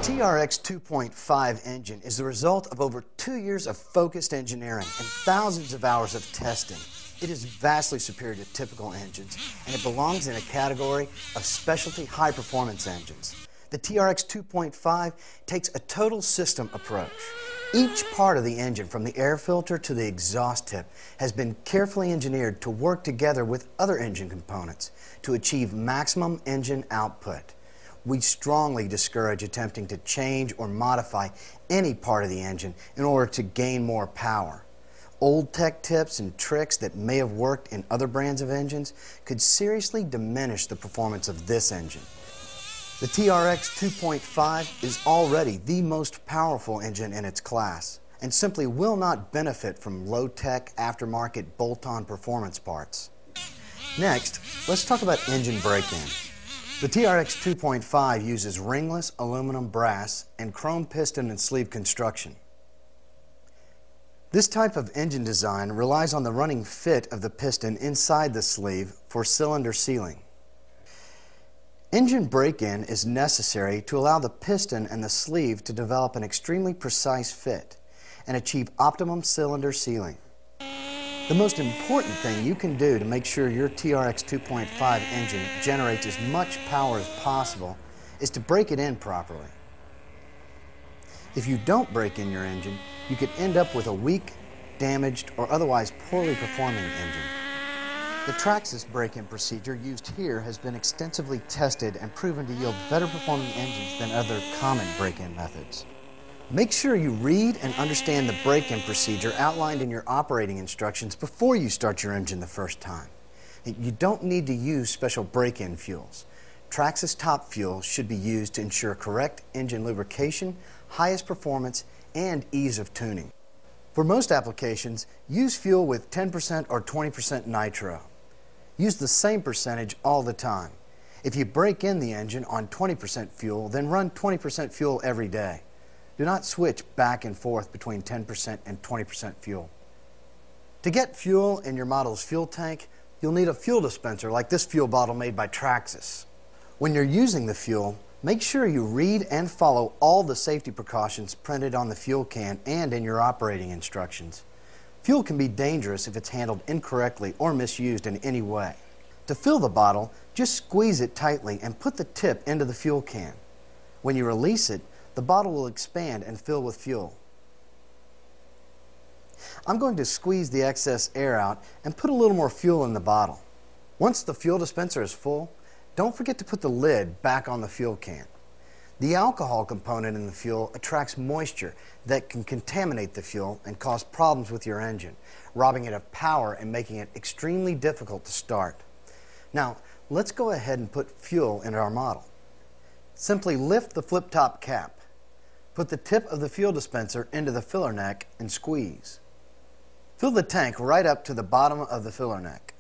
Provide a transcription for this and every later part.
TRX 2.5 engine is the result of over 2 years of focused engineering and thousands of hours of testing. It is vastly superior to typical engines, and it belongs in a category of specialty high-performance engines. The TRX 2.5 takes a total system approach. Each part of the engine, from the air filter to the exhaust tip, has been carefully engineered to work together with other engine components to achieve maximum engine output. We strongly discourage attempting to change or modify any part of the engine in order to gain more power. Old tech tips and tricks that may have worked in other brands of engines could seriously diminish the performance of this engine. The TRX 2.5 is already the most powerful engine in its class and simply will not benefit from low-tech aftermarket bolt-on performance parts. Next, let's talk about engine break-in. The TRX 2.5 uses ringless aluminum brass and chrome piston and sleeve construction. This type of engine design relies on the running fit of the piston inside the sleeve for cylinder sealing. Engine break-in is necessary to allow the piston and the sleeve to develop an extremely precise fit and achieve optimum cylinder sealing. The most important thing you can do to make sure your TRX 2.5 engine generates as much power as possible is to break it in properly. If you don't break in your engine, you could end up with a weak, damaged, or otherwise poorly performing engine. The Traxxas break-in procedure used here has been extensively tested and proven to yield better performing engines than other common break-in methods. Make sure you read and understand the break-in procedure outlined in your operating instructions before you start your engine the first time. You don't need to use special break-in fuels. Traxxas top fuel should be used to ensure correct engine lubrication, highest performance, and ease of tuning. For most applications, use fuel with 10% or 20% nitro. Use the same percentage all the time. If you break in the engine on 20% fuel, then run 20% fuel every day. Do not switch back and forth between 10% and 20% fuel. To get fuel in your model's fuel tank, you'll need a fuel dispenser like this fuel bottle made by Traxxas. When you're using the fuel, make sure you read and follow all the safety precautions printed on the fuel can and in your operating instructions. Fuel can be dangerous if it's handled incorrectly or misused in any way. To fill the bottle, just squeeze it tightly and put the tip into the fuel can. When you release it, the bottle will expand and fill with fuel. I'm going to squeeze the excess air out and put a little more fuel in the bottle. Once the fuel dispenser is full, don't forget to put the lid back on the fuel can. The alcohol component in the fuel attracts moisture that can contaminate the fuel and cause problems with your engine, robbing it of power and making it extremely difficult to start. Now, let's go ahead and put fuel in our model. Simply lift the flip-top cap. Put the tip of the fuel dispenser into the filler neck and squeeze. Fill the tank right up to the bottom of the filler neck.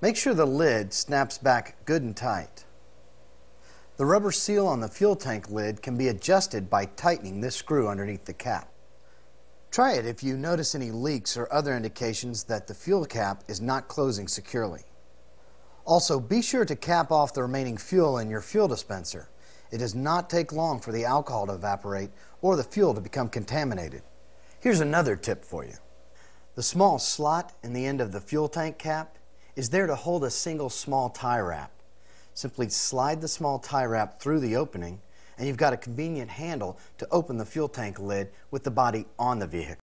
Make sure the lid snaps back good and tight. The rubber seal on the fuel tank lid can be adjusted by tightening this screw underneath the cap. Try it if you notice any leaks or other indications that the fuel cap is not closing securely. Also, be sure to cap off the remaining fuel in your fuel dispenser. It does not take long for the alcohol to evaporate or the fuel to become contaminated. Here's another tip for you. The small slot in the end of the fuel tank cap is there to hold a single small tie wrap. Simply slide the small tie wrap through the opening and you've got a convenient handle to open the fuel tank lid with the body on the vehicle.